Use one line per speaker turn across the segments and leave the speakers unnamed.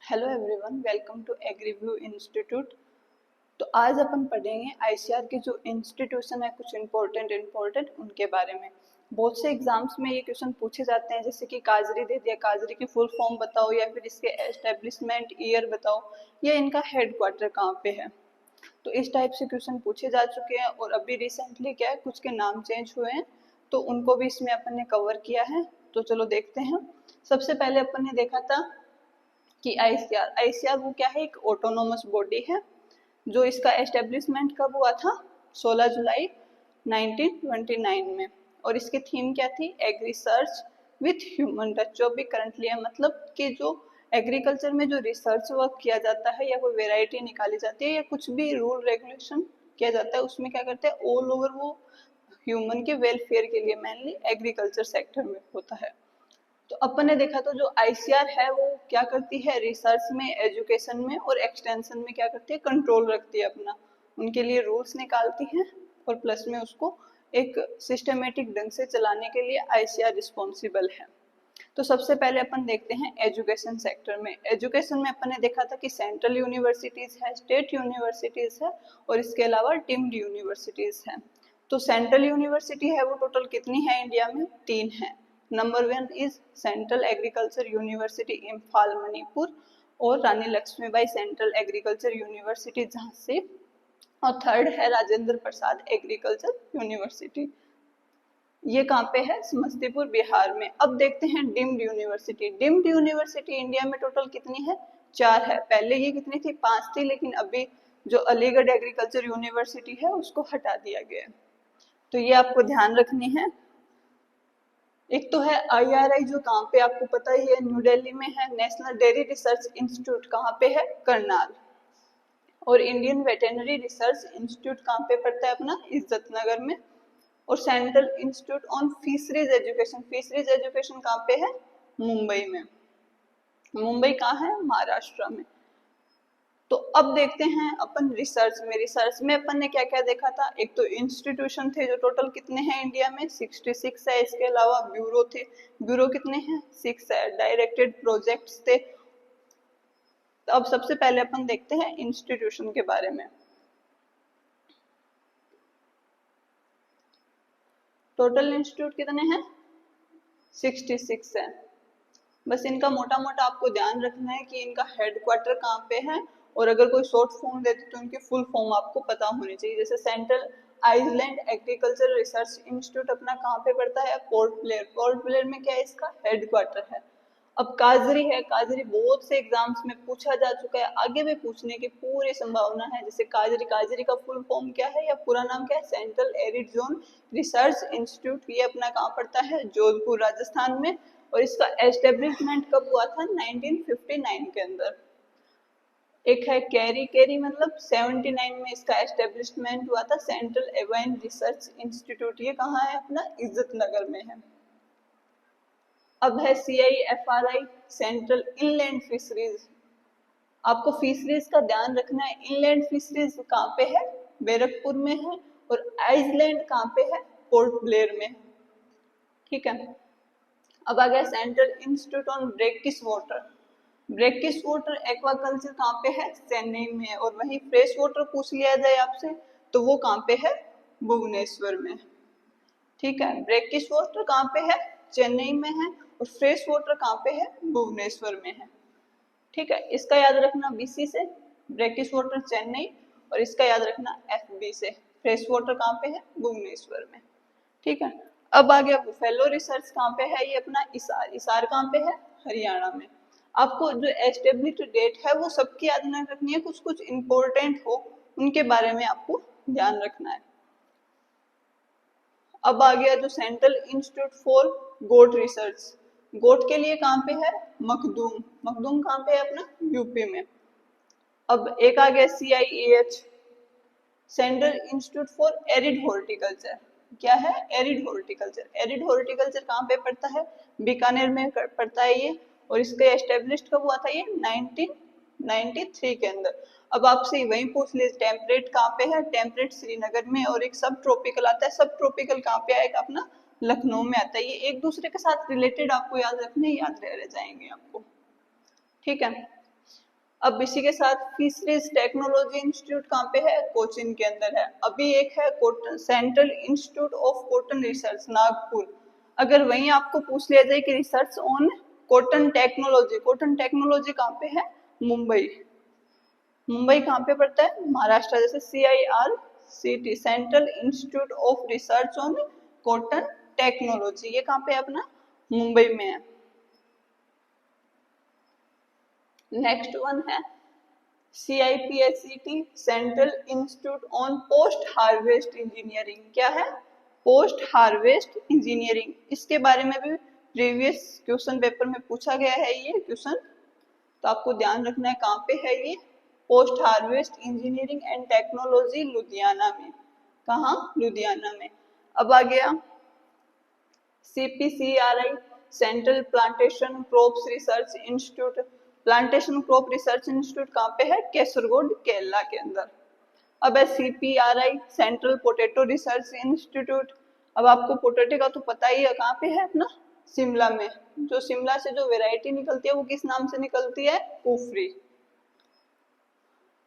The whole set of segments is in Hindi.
Hello everyone, welcome to Agriview institute. तो आज अपन पढ़ेंगे आईसीआर के जो इंस्टीट्यूशन है, कुछ इम्पोर्टेंट उनके बारे में। बहुत से एग्जाम्स में ये क्वेश्चन पूछे जाते हैं, जैसे कि काजरी दे दिया, काजरी की फुल फॉर्म बताओ या फिर इसके एस्टेब्लिशमेंट ईयर बताओ या इनका हेडक्वार्टर कहाँ पे है। तो इस टाइप से क्वेश्चन पूछे जा चुके हैं और अभी रिसेंटली क्या है, कुछ के नाम चेंज हुए हैं तो उनको भी इसमें अपन ने कवर किया है। तो चलो देखते हैं। सबसे पहले अपन ने देखा था कि आईसीआर वो क्या है, एक ऑटोनोमस बॉडी है। जो इसका एस्टेब्लिशमेंट कब हुआ था, 16 जुलाई 1929 में। और इसकी थीम क्या थी, agri search with human touch, जो भी करंटली है। मतलब कि जो एग्रीकल्चर में जो रिसर्च वर्क किया जाता है या कोई वेराइटी निकाली जाती है या कुछ भी रूल रेगुलेशन किया जाता है, उसमें क्या करते हैं, ऑल ओवर वो ह्यूमन के वेलफेयर के लिए मेनली एग्रीकल्चर सेक्टर में होता है। तो अपन ने देखा तो जो आईसीआर है वो क्या करती है, रिसर्च में, एजुकेशन में और एक्सटेंशन में क्या करती है, कंट्रोल रखती है अपना। उनके लिए रूल्स निकालती है और प्लस में उसको एक सिस्टमेटिक ढंग से चलाने के लिए आईसीआर रिस्पॉन्सिबल है। तो सबसे पहले अपन देखते हैं एजुकेशन सेक्टर में। एजुकेशन में अपन ने देखा था कि सेंट्रल यूनिवर्सिटीज है, स्टेट यूनिवर्सिटीज है और इसके अलावा डीम्ड यूनिवर्सिटीज है। तो सेंट्रल यूनिवर्सिटी है वो टोटल कितनी है इंडिया में, 3 है। Number 1 is central agriculture university Imphal Manipur और Rani Lakshmibai central agriculture university Jhansi, और थर्ड है राजेंद्र प्रसाद एग्रीकल्चर यूनिवर्सिटी। ये कहाँ पे है, समस्तीपुर बिहार में। अब देखते हैं deemed university. Deemed university India में टोटल कितनी है, 4 है। पहले ये कितनी थी, 5 थी, लेकिन अभी जो अलीगढ़ एग्रीकल्चर यूनिवर्सिटी है उसको हटा दिया गया है। तो ये आपको ध्यान रखनी है। एक तो है आईआरआई, जो कहाँ पे आपको पता ही है, न्यू दिल्ली में है। नेशनल डेयरी रिसर्च इंस्टीट्यूट कहाँ पे है, करनाल। और इंडियन वेटेनरी रिसर्च इंस्टीट्यूट कहाँ पे पड़ता है अपना, इज्जत नगर में। और central institute on fisheries education, fisheries education कहाँ पे है, मुंबई में। मुंबई कहाँ है, महाराष्ट्र में। तो अब देखते हैं अपन रिसर्च में। रिसर्च में अपन ने क्या क्या देखा था, एक तो इंस्टीट्यूशन थे जो टोटल कितने हैं इंडिया में, 66 है। इसके अलावा ब्यूरो थे, ब्यूरो कितने हैं, 6 है। डायरेक्टेड प्रोजेक्ट्स थे। तो अब सबसे पहले अपन देखते हैं इंस्टीट्यूशन के बारे में। टोटल इंस्टीट्यूट कितने हैं, 66 है। बस इनका मोटा मोटा आपको ध्यान रखना है कि इनका हेडक्वार्टर कहाँ पे है, और अगर कोई शॉर्ट फॉर्म देते तो इनकी फुल फॉर्म आपको पता होनी चाहिए। जैसे central island agriculture research institute अपना कहाँ पे पड़ता है, पोर्ट ब्लेयर। पोर्ट ब्लेयर में क्या है, इसका हेडक्वार्टर है। अब काजरी है, काजरी बहुत से एग्जाम्स में पूछा जा चुका है, आगे भी पूछने की पूरी संभावना है। जैसे काजरी, काजरी का फुल फॉर्म क्या है या पूरा नाम क्या है, central arid zone research institute. ये अपना कहाँ पड़ता है, जोधपुर राजस्थान में। और इसका एस्टेब्लिशमेंट कब हुआ था, 1959 के अंदर। एक है कैरी, कैरी मतलब 79 में इसका एस्टेब्लिशमेंट हुआ था, सेंट्रल एवाइन रिसर्च इंस्टीट्यूट। ये कहाँ है अपना, इज्जत नगर में है। अब है CIFRI, सेंट्रल इनलैंड फिशरीज। आपको फिशरीज का ध्यान रखना है। इनलैंड फिशरीज कहाँ पे है, बैरकपुर में है। और आइसलैंड कहाँ पे है, पोर्ट ब्लेयर में है। ठीक है। अब आ गया central institute on brackish water. Brackish water aquaculture कहाँ पे है, चेन्नई में है। और वहीं फ्रेश वाटर पूछ लिया जाए आपसे तो वो कहाँ पे है, भुवनेश्वर में। ठीक है, ब्रेकिश वाटर कहाँ पे है, चेन्नई में है। और फ्रेश वाटर कहाँ पे है, भुवनेश्वर में है। ठीक है, इसका याद रखना BC से, ब्रेकिश वाटर चेन्नई। और इसका याद रखना FB से, फ्रेश वाटर कहाँ पे है, भुवनेश्वर में। ठीक है। अब आ गया बुफेलो रिसर्च कहाँ पे है, ये अपना इसार। इसार कहाँ पे है, हरियाणा में। आपको जो एस्टेब्लिश्ड डेट है वो सबकी याद न रखनी है, कुछ कुछ इंपॉर्टेंट हो उनके बारे में आपको ध्यान रखना है। अब आ गया जो central institute for goat research. Goat के लिए कहाँ पे है, मखदूम। मखदूम कहाँ पे है अपना, यूपी में। अब एक आ गया CIEH, central institute for arid horticulture. क्या है, एरिड हॉर्टिकल्चर। एरिड हॉर्टिकल्चर कहाँ पे पड़ता है, बीकानेर में पड़ता है ये। और इसके एस्टेब्लिश्ड कब हुआ था, ये 1993 के अंदर। अब आपसे वही पूछ लीजिए, टेम्परेट कहाँ पे है, टेम्परेट श्रीनगर में। और एक सब ट्रॉपिकल आता है, सब ट्रॉपिकल कहाँ पे आएगा अपना, लखनऊ में आता है। ये एक दूसरे के साथ रिलेटेड आपको याद रखने, याद रह जाएंगे आपको। ठीक है। अब इसी के साथ फिशरीज टेक्नोलॉजी इंस्टीट्यूट कहाँ पे है? कोचिन के अंदर है। अभी एक है central institute of cotton research Nagpur. अगर वहीं आपको पूछ लिया जाए कि रिसर्च ऑन कॉटन टेक्नोलॉजी कहाँ पे है? मुंबई। मुंबई कहाँ पे पड़ता है? महाराष्ट्र। जैसे CIRCT central institute of research on cotton technology, ये कहाँ पे है अपना? मुंबई में है। नेक्स्ट वन है CIPSET central institute on post harvest engineering. क्या है? Post harvest engineering. इसके बारे में भी प्रीवियस क्वेश्चन पेपर में पूछा गया है ये क्वेश्चन, तो आपको ध्यान रखना है कहाँ पे है ये? Post harvest engineering and technology Ludhiana में। कहाँ? लुधियाना में। अब आ गया CPCRI central plantation crops research institute. Plantation crop research institute कहाँ पे है? केसरगोड केरला के अंदर। अब है CPRI central potato research institute. अब आपको पोटैटो का तो पता ही है, कहाँ पे है अपना? शिमला में। जो शिमला से जो वेराइटी निकलती है वो किस नाम से निकलती है? कुफरी।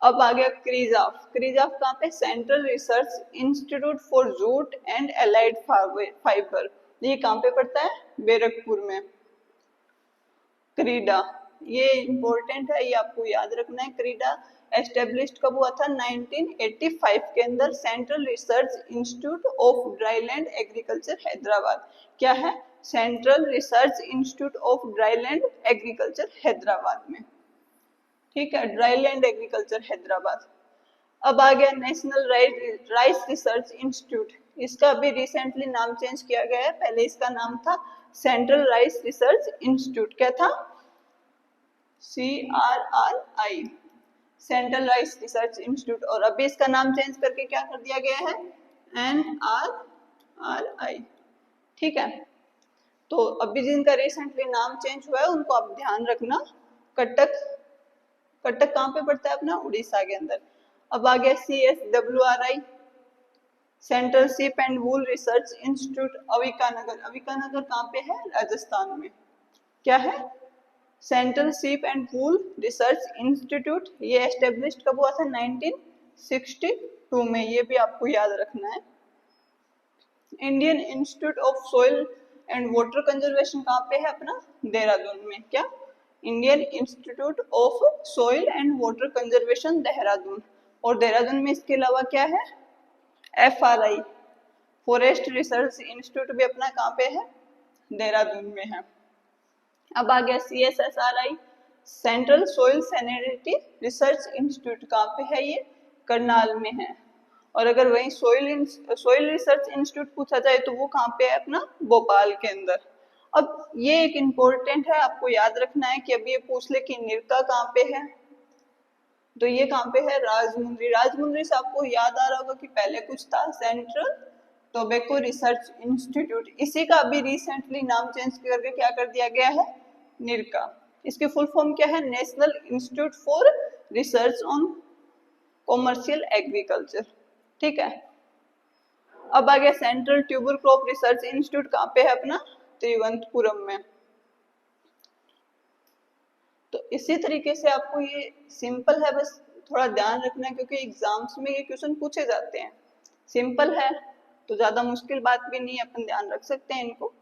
अब आ गया क्रीजाफ कहाँ पे? Central research institute for jute and allied fibre. ये कहाँ पे पड़ता है? बैरकपुर में। क्रीडा, ये इम्पोर्टेंट है, ये आपको याद रखना है। क्रीडा एस्टेब्लिश्ड कब हुआ था? 1985 के अंदर। Central research institute of dryland agriculture Hyderabad. क्या है? Central research institute of dryland agriculture Hyderabad में। ठीक है, ड्राईलैंड एग्रीकल्चर हैदराबाद। अब आ गया नेशनल राइस रिसर्च इंस्टीट्यूट। इसका अभी रिसेंटली नाम चेंज किया गया है, पहले इसका नाम था सेंट्रल राइस रिसर्च इंस्टीट्यूट। क्या था? CRRI central rice research institute. और अभी इसका नाम चेंज करके क्या कर दिया गया है? NRRI। ठीक है, तो अभी जिनका रिसेंटली नाम चेंज हुआ है उनको आप ध्यान रखना। कटक कहाँ पे पड़ता है अपना? उड़ीसा के अंदर। अब आ गया CSWRI central ship and wool research institute Avikanagar कहाँ पे है? राजस्थान में। क्या है? Central ship and wool research institute. ये एस्टेब्लिश्ड कब हुआ था? 1962 में। ये भी आपको याद रखना है। Indian institute of soil and water conservation कहाँ पे है अपना? देहरादून में। क्या? Indian institute of soil and water conservation Dehradun. और देहरादून में इसके अलावा क्या है? FRI फॉरेस्ट रिसर्च इंस्टीट्यूट भी अपना कहाँ पे है? देहरादून में है। अब आ गया CSSRI central soil sanitary research institute. कहाँ पे है ये? करनाल में है। और अगर वहीं सॉइल रिसर्च इंस्टीट्यूट पूछा जाए तो वो कहाँ पे है अपना? भोपाल के अंदर। अब ये एक इम्पोर्टेंट है, आपको याद रखना है कि अभी ये पूछ ले कि निरका कहाँ पे है, तो ये कहाँ पे है? राजमुंद्री से आपको याद आ रहा होगा कि पहले कुछ था सेंट्रल टोबैको रिसर्च इंस्टीट्यूट। इसी का अभी रिसेंटली नाम चेंज करके क्या कर दिया गया है? निरका। इसकी फुल फॉर्म क्या है? National institute for research on commercial agriculture. ठीक है, अब आ गया central tuber crop research institute. कहाँ पे है अपना? तिरुवनंतपुरम में। तो इसी तरीके से आपको ये सिंपल है, बस थोड़ा ध्यान रखना है क्योंकि एग्जाम्स में ये क्वेश्चन पूछे जाते हैं। सिंपल है तो ज्यादा मुश्किल बात भी नहीं है, अपन ध्यान रख सकते हैं इनको।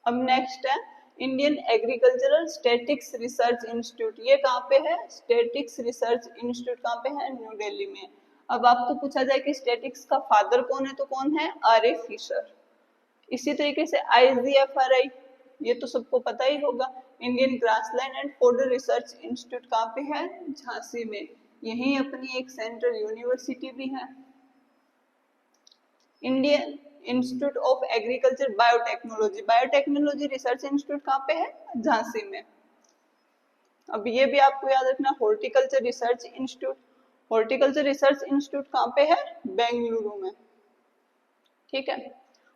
अब नेक्स्ट है Indian agricultural statics research institute. ये कहाँ पे है? स्टैटिक्स रिसर्च इंस्टीट्यूट कहाँ पे है? न्यू दिल्ली में। अब आपको पूछा जाए कि स्टैटिक्स का फादर कौन है, तो कौन है? RA Fisher. इसी तरीके से IGFRI, ये तो सबको पता ही होगा, Indian grassland and fodder research institute कहाँ पे है? झांसी में। यही अपनी एक सेंट्रल यूनिवर्सिटी भी है। Indian institute of agriculture biotechnology research institute कहाँ पे है? झांसी में। अब ये भी आपको याद रखना, हॉर्टिकल्चर रिसर्च इंस्टीट्यूट कहाँ पे है? बेंगलुरु में। ठीक है,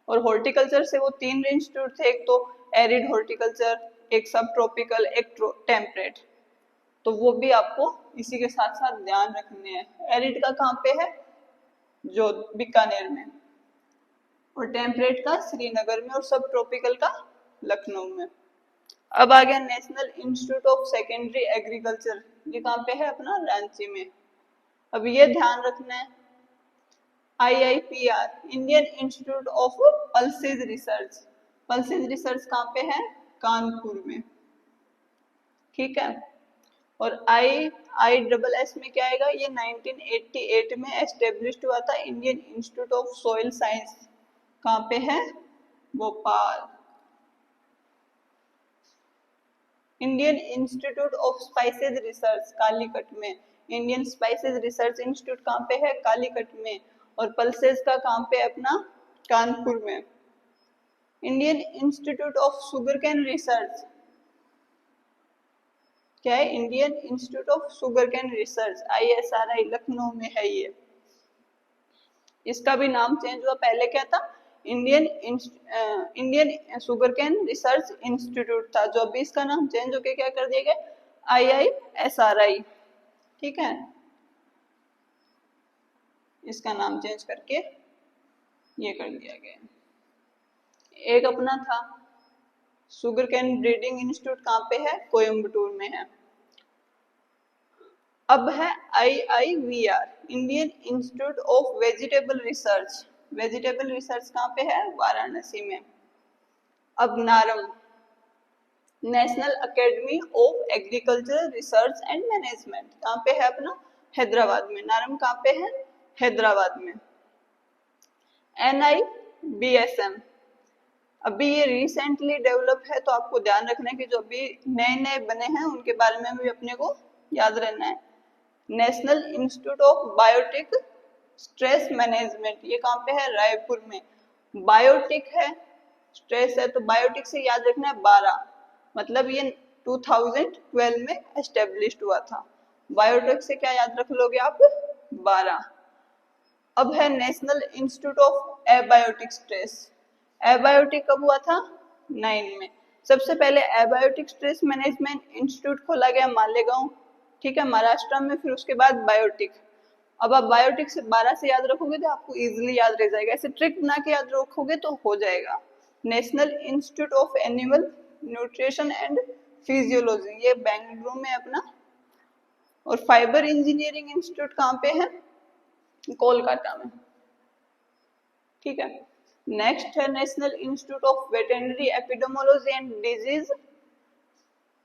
और हॉर्टिकल्चर से वो 3 इंस्टीट्यूट थे, एक तो एरिड हॉर्टिकल्चर, एक सब ट्रॉपिकल, एक टेम्परेट। तो वो भी आपको इसी के साथ साथ ध्यान रखने हैं। एरिड का कहाँ पे है? जो बीकानेर में, और टेम्परेट का श्रीनगर में, और सब ट्रॉपिकल का लखनऊ में। अब आ गया national institute of secondary agriculture, ये कहाँ पे है अपना रांची में। अब ये ध्यान रखना है, IIPR Indian institute of pulses research, pulses research कहाँ पे है, कानपुर में, ठीक है। और IISS में क्या आएगा, ये 1988 में एस्टेब्लिश्ड हुआ था, Indian institute of soil science, कहाँ पे है, Bhopal. Indian institute of spices research Calicut में, इंडियन स्पाइसेज रिसर्च इंस्टीट्यूट कहाँ पे है, कालीकट में। और पल्सेज का कहाँ पे अपना, कानपुर में। Indian institute of sugar cane research क्या है, Indian institute of sugar cane research ISRI Lucknow में है ये। इसका भी नाम चेंज हुआ, पहले क्या था, Indian sugar cane research institute था, जो अभी इसका नाम चेंज होके क्या कर दिया गया, IISRI, ठीक है। इसका नाम चेंज करके ये कर दिया गया। एक अपना था शुगर कैन ब्रीडिंग इंस्टीट्यूट, कहाँ पे है, कोयम्बटूर में है। अब है IIVR Indian institute of vegetable research, vegetable research कहाँ पे है, वाराणसी में। अब NAARM national academy of agriculture research and management, कहाँ पे है अपना, हैदराबाद में। नारम कहाँ पे है, हैदराबाद में। NIBSM अभी ये रिसेंटली डेवलप है, तो आपको ध्यान रखना है कि जो अभी नए नए बने हैं उनके बारे में भी अपने को याद रहना है। National institute of biotic stress management, ये कहाँ पे है, रायपुर में। बायोटिक है, स्ट्रेस है, तो बायोटिक से याद रखना है 12, मतलब ये 2012 में एस्टेब्लिश्ड हुआ था। बायोटिक से क्या याद रख लोगे आप, 12। अब है national institute of abiotic stress, abiotic कब हुआ था, 9 में। सबसे पहले एबायोटिक स्ट्रेस मैनेजमेंट इंस्टीट्यूट खोला गया मालेगांव, ठीक है, महाराष्ट्र में। फिर उसके बाद बायोटिक। अब आप बायोटिक से 12 से याद रखोगे तो आपको इजीली याद रह जाएगा, ऐसे ट्रिक बना के याद रखोगे तो हो जाएगा। National institute of animal nutrition and physiology, ये बेंगलुरु में अपना। और फाइबर इंजीनियरिंग इंस्टीट्यूट कहाँ पे है, कोलकाता में, ठीक है। नेक्स्ट है national institute of veterinary epidemiology and disease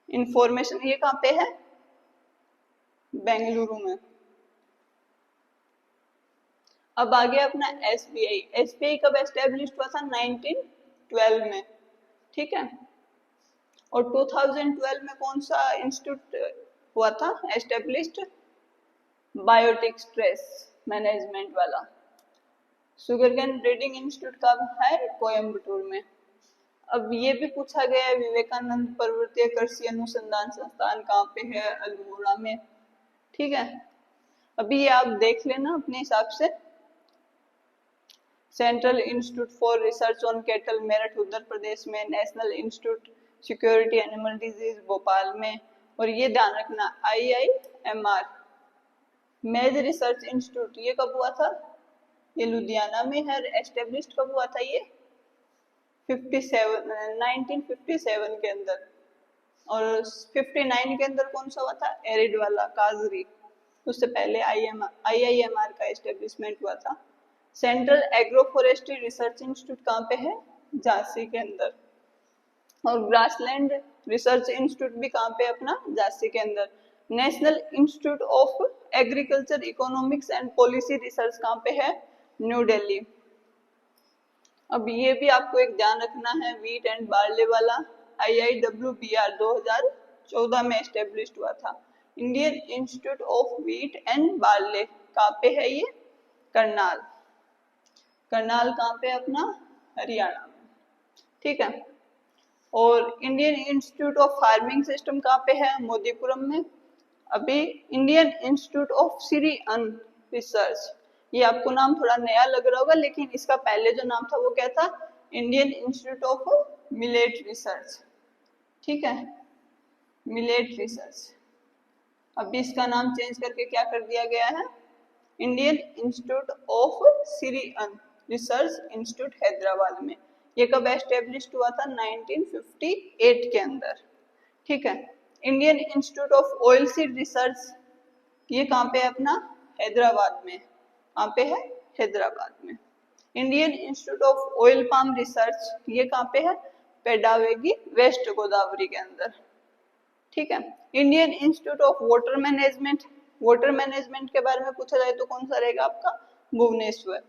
information, ये कहाँ पे है, बेंगलुरु में। अब आ गया अपना SBI, SBI कब एस्टेब्लिश हुआ था, 1912 में, ठीक है। और 2012 में कौन सा इंस्टीट्यूट हुआ था एस्टेब्लिश्ड, बायोटिक स्ट्रेस मैनेजमेंट वाला। शुगर कैन ब्रीडिंग इंस्टीट्यूट कब है, कोयम्बटूर में। अब ये भी पूछा गया है, विवेकानंद पर्वतीय कृषि अनुसंधान संस्थान कहाँ पे है, अल्मोड़ा में, ठीक है। अभी ये आप देख लेना अपने हिसाब से। Central institute for research on cattle Meerut Uttar Pradesh में, national institute security animal diseases Bhopal में। और ये ध्यान रखना IIMR मेज रिसर्च इंस्टीट्यूट, ये कब हुआ था, ये लुधियाना में है। एस्टेब्लिश्ड कब हुआ था ये, 1957 के अंदर। और 59 के अंदर कौन सा हुआ था, एरिड वाला काजरी। उससे पहले IIMR का एस्टेब्लिशमेंट हुआ था। Central agro forestry research institute कहाँ पे है, झांसी के अंदर। और ग्रासलैंड रिसर्च इंस्टीट्यूट भी कहाँ पे अपना, झांसी के अंदर। National institute of agriculture economics and policy research कहाँ पे है, न्यू दिल्ली। अब ये भी आपको एक ध्यान रखना है, वीट एंड बार्ले वाला IIWBR 2014 में एस्टेब्लिश्ड हुआ था। Indian institute of wheat and barley कहाँ पे है ये, करनाल। करनाल कहाँ पे अपना, हरियाणा में, ठीक है। और Indian institute of farming system कहाँ पे है, मोदीपुरम में। अभी Indian institute of Shree Anna research, ये आपको नाम थोड़ा नया लग रहा होगा, लेकिन इसका पहले जो नाम था वो क्या था, Indian institute of millet research, ठीक है, मिलेट रिसर्च। अभी इसका नाम चेंज करके क्या कर दिया गया है, Indian institute of Shree Anna research institute Hyderabad में। ये कब एस्टेब्लिश्ड हुआ था, 1958 के अंदर, ठीक है। Indian institute of oil seed research, ये कहाँ पे है अपना, हैदराबाद में। कहाँ पे है, हैदराबाद में। Indian institute of oil palm research, ये कहाँ पे है, पेडावेगी, वेस्ट गोदावरी के अंदर। ठीक है। Indian institute of water management, water management के बारे में पूछा जाए तो कौन सा रहेगा आपका, भुवनेश्वर।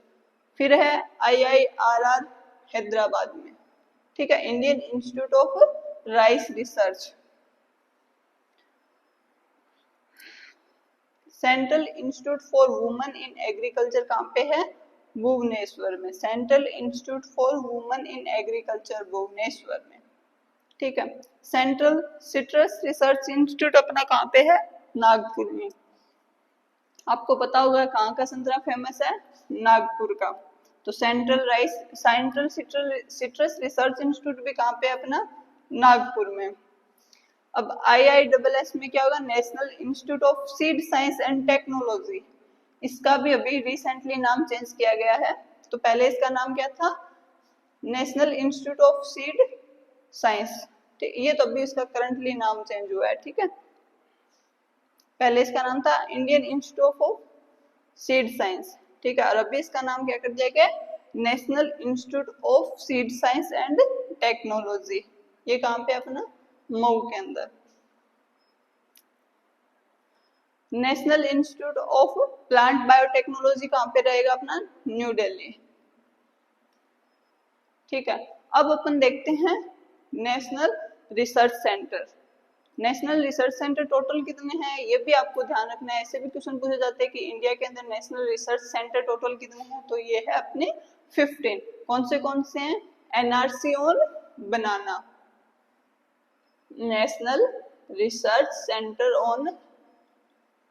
फिर है IIRR हैदराबाद में। ठीक है। Indian institute of rice research, central institute for women in agriculture कहाँ पे है, भुवनेश्वर में। Central institute for women in agriculture Bhubaneswar में। ठीक है। सेंट्रल सिट्रस रिसर्च इंस्टीट्यूट अपना कहाँ पे है, नागपुर में। आपको पता होगा कहाँ का संतरा फेमस है, नागपुर का। तो सेंट्रल सिट्रस रिसर्च इंस्टीट्यूट भी कहाँ पे है अपना, नागपुर में। अब IISS में क्या होगा, national institute of seed science and technology. इसका भी अभी रिसेंटली नाम चेंज किया गया है। तो पहले इसका नाम क्या था, national institute of seed science. ये तो अभी इसका करंटली नाम चेंज हुआ है। ठीक है। पहले इसका नाम था Indian institute of seed science. ठीक है। और अभी इसका नाम क्या कर दिया गया, national institute of seed science and technology. ये कहाँ पे अपना, मऊ के अंदर। National institute of plant biotechnology कहाँ पे रहेगा अपना, न्यू दिल्ली। ठीक है। अब अपन देखते हैं national research centre. National research centre total कितने हैं, ये भी आपको ध्यान रखना है। ऐसे भी क्वेश्चन पूछे जाते हैं कि इंडिया के अंदर नेशनल रिसर्च सेंटर टोटल कितने हैं, तो ये है अपने 15। कौन से हैं, NRC on banana, national research centre on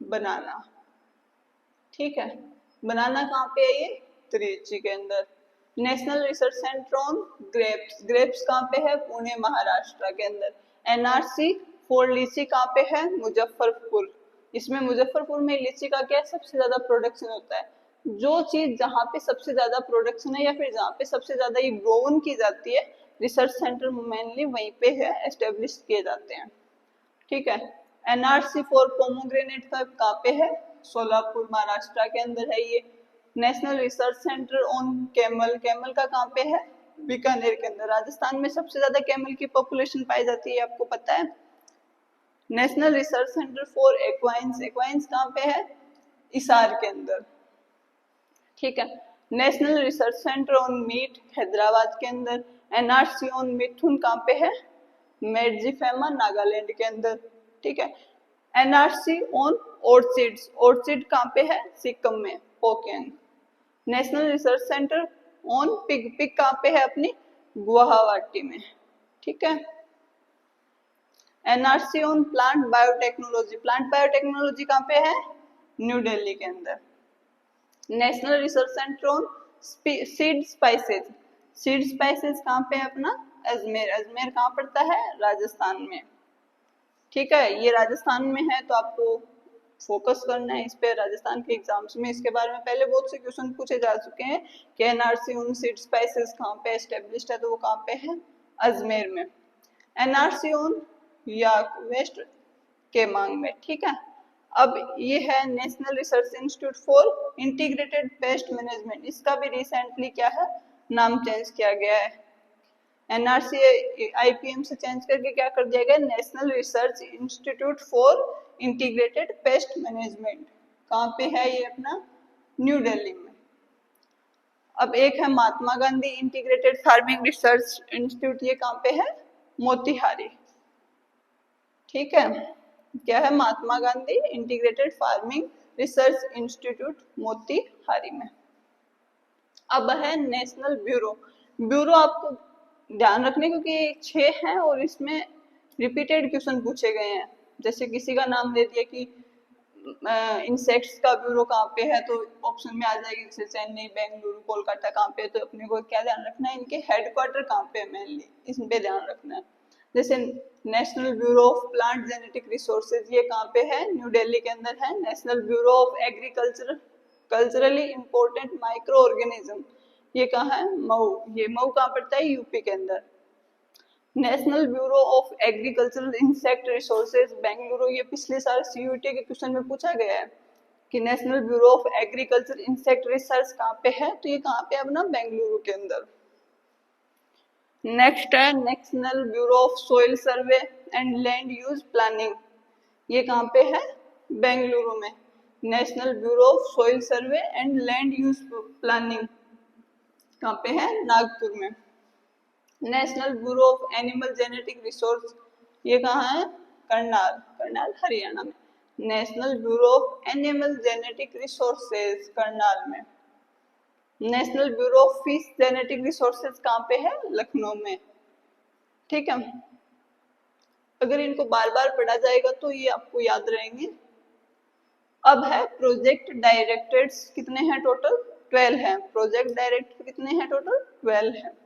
banana. ठीक है। बनाना कहाँ पे है, ये त्रिची के अंदर। National research centre on grapes, grapes कहाँ पे है, पुणे महाराष्ट्र के अंदर। NRC फॉर लीची कहाँ पे है, मुजफ्फरपुर। इसमें मुजफ्फरपुर में लीची का क्या सबसे ज्यादा प्रोडक्शन होता है। जो चीज जहाँ पे सबसे ज्यादा प्रोडक्शन है या फिर जहाँ पे सबसे ज्यादा ये ग्रोन की जाती है, रिसर्च सेंटर मेनली वहीं पे है एस्टेब्लिश किए जाते हैं। ठीक है। NRC फॉर पोमोग्रेनेट का कहाँ पे है, सोलापुर महाराष्ट्र के अंदर है ये। National research centre on camel, camel का कहाँ पे है, बीकानेर के अंदर। राजस्थान में सबसे ज्यादा कैमल की पॉपुलेशन पाई जाती है, आपको पता है। National research centre for equines, equines कहाँ पे है, हिसार के अंदर। ठीक है। National research centre on meat Hyderabad के अंदर। NRC ऑन मिथुन कहाँ पे है, मेडजीफेमा नागालैंड के अंदर। ठीक है। NRC ऑन ऑर्चिड्स, ऑर्चिड कहाँ पे है, सिक्किम में, Pakyong. National research centre on pig, pig कहाँ पे है, अपनी गुवाहाटी में। ठीक है। NRC on plant biotechnology, plant biotechnology कहाँ पे है, न्यू दिल्ली के अंदर। National research centre on seed spices, seed spices कहाँ पे है अपना, अजमेर। अजमेर कहाँ पड़ता है, राजस्थान में। ठीक है। ये राजस्थान में है तो आपको फोकस करना है इस पे। राजस्थान के एग्जाम्स में इसके बारे में पहले बहुत से क्वेश्चन पूछे जा चुके हैं कि NRC ऑन सीड स्पाइसेस कहाँ पे एस्टेब्लिश्ड है, तो वो कहाँ पे है, अजमेर में। NRC on yak, waste Kameng में। ठीक है। अब ये है national research institute for integrated pest management. इसका भी रिसेंटली क्या है, नाम चेंज किया गया है। NRC IPM से चेंज करके क्या कर दिया गया, national research institute for integrated pest management. कहाँ पे है ये अपना, न्यू दिल्ली में। अब एक है Mahatma Gandhi integrated farming research institute, ये कहाँ पे है, मोतिहारी। ठीक है। क्या है, Mahatma Gandhi integrated farming research institute Motihari में। अब है नेशनल ब्यूरो, ब्यूरो आपको ध्यान रखने क्योंकि 6 हैं और इसमें रिपीटेड क्वेश्चन पूछे गए हैं। जैसे किसी का नाम दे दिया कि इंसेक्ट्स का ब्यूरो कहाँ पे है, तो ऑप्शन में आ जाएगी जैसे चेन्नई, बेंगलुरु, कोलकाता कहाँ पे है। तो अपने को क्या ध्यान रखना है, इनके हेडक्वार्टर कहाँ पे है मेनली, इस पे ध्यान रखना है। जैसे national bureau of plant genetic resources, ये कहाँ पे है, न्यू दिल्ली के अंदर है। National bureau of agriculture culturally important micro organism, ये कहाँ है, मऊ। ये मऊ कहाँ पड़ता है, यूपी के अंदर। National bureau of agricultural insect resources Bengaluru, ये पिछले साल सीयूटी के क्वेश्चन में पूछा गया है कि national bureau of agriculture insect research कहाँ पे है, तो ये कहाँ पे है अपना बेंगलुरु के अंदर। नेक्स्ट है national bureau of soil survey and land use planning, ये कहाँ पे है बेंगलुरु में। National bureau of soil survey and land use planning कहाँ पे है, नागपुर में। National bureau of animal genetic resource, ये कहाँ है, करनाल, करनाल हरियाणा में। National bureau of animal genetic resources Karnal में। National bureau of fish genetic resources कहाँ पे है, लखनऊ में। ठीक है, अगर इनको बार बार पढ़ा जाएगा तो ये आपको याद रहेंगे। अब है प्रोजेक्ट डायरेक्टरेट्स, कितने हैं टोटल, 12 हैं। प्रोजेक्ट डायरेक्टर कितने हैं टोटल, 12 हैं।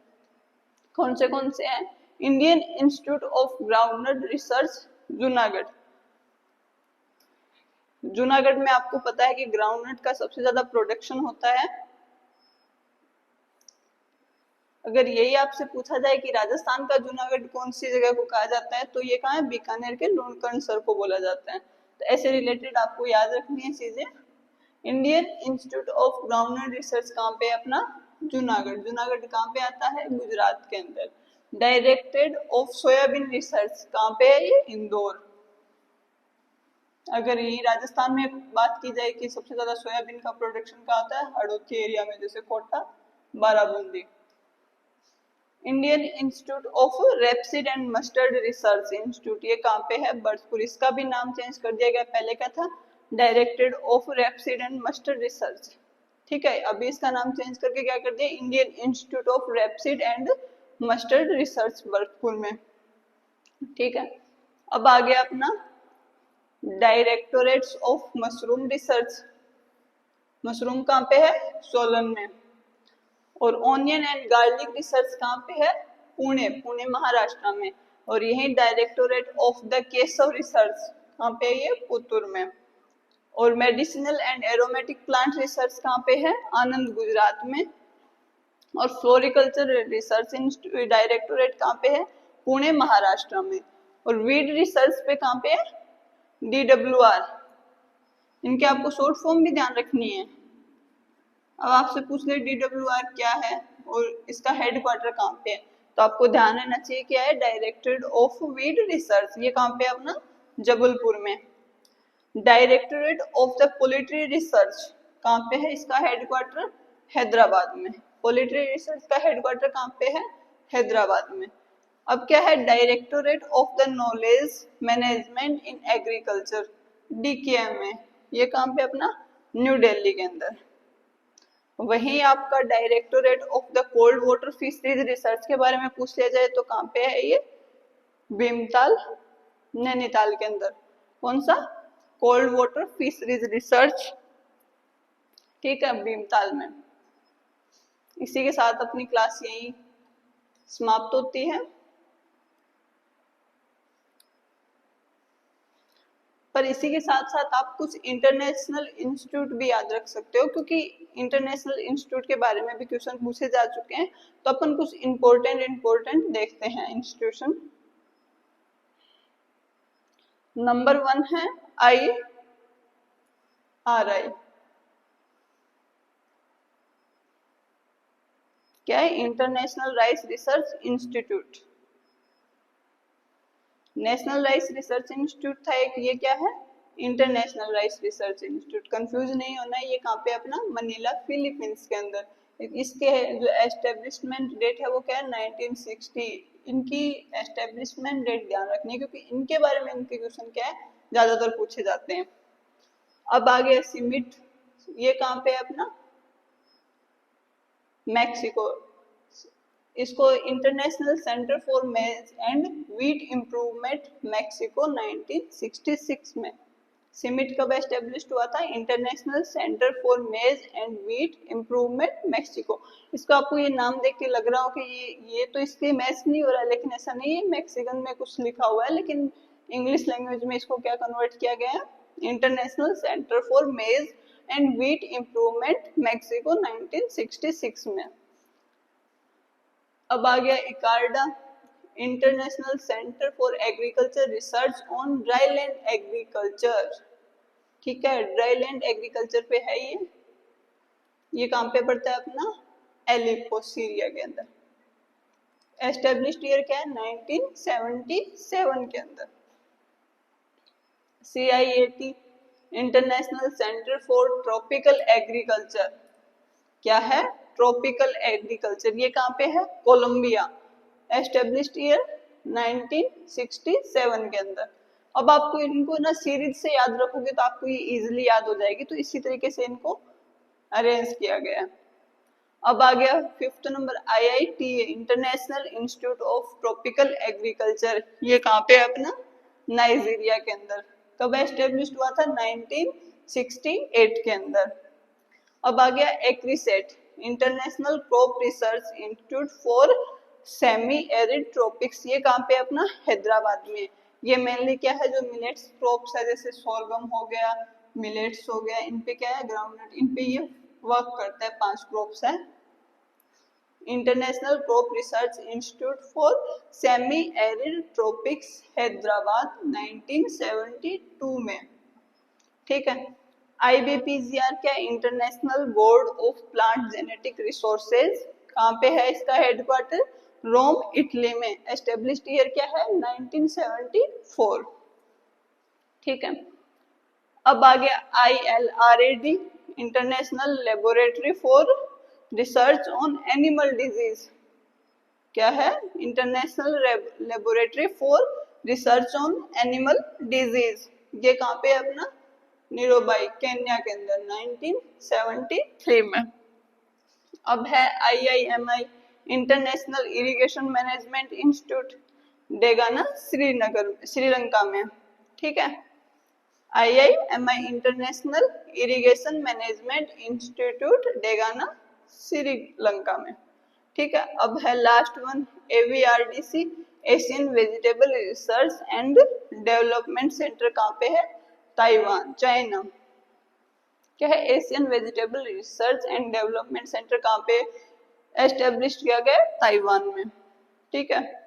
कौन से हैं, Indian institute of groundnut research Junagadh. Junagadh में आपको पता है कि ग्राउंडनट का सबसे ज्यादा प्रोडक्शन होता है। अगर यही आपसे पूछा जाए कि राजस्थान का जूनागढ़ कौन सी जगह को कहा जाता है, तो ये कहाँ है, बीकानेर के लूणकरणसर को बोला जाता है। तो ऐसे रिलेटेड आपको याद रखनी है चीजें। Indian institute of groundnut research कहाँ पे है अपना, जूनागढ़। जूनागढ़ कहाँ पे आता है, गुजरात के अंदर। डायरेक्टेड ऑफ सोयाबीन रिसर्च कहाँ पे है, ये इंदौर। अगर ये राजस्थान में बात की जाए कि सबसे ज्यादा सोयाबीन का प्रोडक्शन कहाँ होता है, हड़ौती एरिया में, जैसे कोटा, बाराबूंदी। Indian institute of rapeseed and mustard research institute, ये कहाँ पे है, बर्सपुर। इसका भी नाम चेंज कर दिया गया, पहले क्या था, directed of rapeseed and mustard research. ठीक है, अभी इसका नाम चेंज करके क्या कर दिया, Indian institute of rapeseed and mustard research, बर्सपुर में। ठीक है, अब आ गया अपना directorates of mushroom research. Mushroom कहाँ पे है, सोलन में। और ऑनियन एंड गार्लिक रिसर्च कहाँ पे है, पुणे, पुणे महाराष्ट्र में। और यही directorate of the Keshav research कहाँ पे है, ये पुतुर में। और medicinal and aromatic plant research कहाँ पे है, आनंद, गुजरात में। और फ्लोरिकल्चर रिसर्च डायरेक्टोरेट कहाँ पे है, पुणे महाराष्ट्र में। और वीड रिसर्च पे कहाँ पे है, DWR। इनके आपको शॉर्ट फॉर्म भी ध्यान रखनी है। अब आपसे पूछ ले DWR क्या है और इसका हेडक्वार्टर कहाँ पे है, तो आपको ध्यान रहना चाहिए क्या है, डायरेक्टरेट ऑफ वीड रिसर्च, ये कहाँ पे है अपना, जबलपुर में। Directorate of the poultry research कहाँ पे है, इसका हेडक्वार्टर हैदराबाद में। पोल्ट्री रिसर्च का हेडक्वार्टर कहाँ पे है, हैदराबाद में। अब क्या है, directorate of the knowledge management in agriculture, DKM में, ये कहाँ पे अपना, न्यू दिल्ली के अंदर। वहीं आपका directorate of the cold water fisheries research के बारे में पूछ लिया जाए तो कहाँ पे है ये, भीमताल, नैनीताल के अंदर। कौन सा, कोल्ड वाटर फिशरीज रिसर्च, ठीक है, भीमताल में। इसी के साथ अपनी क्लास यही समाप्त होती है। पर इसी के साथ साथ आप कुछ इंटरनेशनल इंस्टीट्यूट भी याद रख सकते हो, क्योंकि इंटरनेशनल इंस्टीट्यूट के बारे में भी क्वेश्चन पूछे जा चुके हैं। तो अपन कुछ इंपॉर्टेंट देखते हैं इंस्टीट्यूशन। नंबर 1 है IRI, क्या है, international rice research institute. National rice research institute था एक, ये क्या है, international rice research institute. Confuse नहीं होना है, ये कहाँ पे अपना, मनीला, फिलीपींस के अंदर। इसके जो एस्टेब्लिशमेंट डेट है वो क्या है, 1960। इनकी एस्टेब्लिशमेंट डेट ध्यान रखनी है, क्योंकि इनके बारे में इनके क्वेश्चन क्या है, ज्यादातर पूछे जाते हैं। अब आगे सिमिट, ये कहाँ पे है अपना, मैक्सिको। इसको इंटरनेशनल सेंटर फॉर मेज एंड व्हीट इम्प्रूवमेंट मैक्सिको 1966 में। सिमिट कब एस्टेब्लिश हुआ था, इंटरनेशनल सेंटर फॉर मेज एंड व्हीट इम्प्रूवमेंट मैक्सिको। इसको आपको ये नाम देख के लग रहा हो कि ये तो इसके मैच नहीं हो रहा है, लेकिन ऐसा नहीं है, मैक्सिकन में कुछ लिखा हुआ है, लेकिन इंग्लिश लैंग्वेज में इसको क्या कन्वर्ट किया गया है, इंटरनेशनल सेंटर फॉर मेज एंड व्हीट इम्प्रूवमेंट मैक्सिको 1966 में। अब आ गया ICARDA. International centre for agriculture research on dry land agriculture. ठीक है, ड्राई लैंड एग्रीकल्चर पे है ये कहाँ पे पड़ता है अपना, एलिपो सीरिया के अंदर। एस्टेब्लिश्ड ईयर क्या है, 1977 के अंदर। CIAT international centre for tropical agriculture, क्या है, ट्रॉपिकल एग्रीकल्चर, ये कहाँ पे है, कोलंबिया। एस्टेब्लिश्ड ईयर 1967 के अंदर। अब आपको इनको ना सीरीज से याद रखोगे तो आपको ये इजीली याद हो जाएगी, तो इसी तरीके से इनको अरेंज किया गया है। अब आ गया 5th number, IITA international institute of tropical agriculture, ये कहाँ पे है अपना, नाइजीरिया के अंदर। कब एस्टेब्लिश हुआ था, 1968 के अंदर। अब आ गया ICRISAT international crop research institute for semi arid tropics, ये कहाँ पे अपना, हैदराबाद में। ये मेनली क्या है, जो मिलेट्स क्रॉप्स है, जैसे सोरगम हो गया, मिलेट्स हो गया, इन पे क्या है, ग्राउंडनट, इन पे ये वर्क करता है। 5 क्रॉप्स है। International crop research institute for semi arid tropics, Hyderabad, 1972 में। ठीक है। IBPGR क्या, international board of plant genetic resources, कहाँ पे है इसका हेडक्वार्टर, रोम, इटली में। एस्टेब्लिश्ड ईयर क्या है, 1974। ठीक है। अब आ गया ILRAD international laboratory for research on animal disease, क्या है, international laboratory for research on animal disease, ये कहाँ पे है अपना, नीरोबाई, केन्या के अंदर, 1973 में। अब है IIMI international irrigation management institute, Degana, Sri Lanka में। ठीक है। IIMI international irrigation management institute, Degana, Sri Lanka में। ठीक है। अब है last one, AVRDC Asian vegetable research and development centre, कहाँ पे है, ताइवान, चाइना। क्या है, Asian vegetable research and development centre कहाँ पे एस्टेब्लिश किया गया, ताइवान में। ठीक है।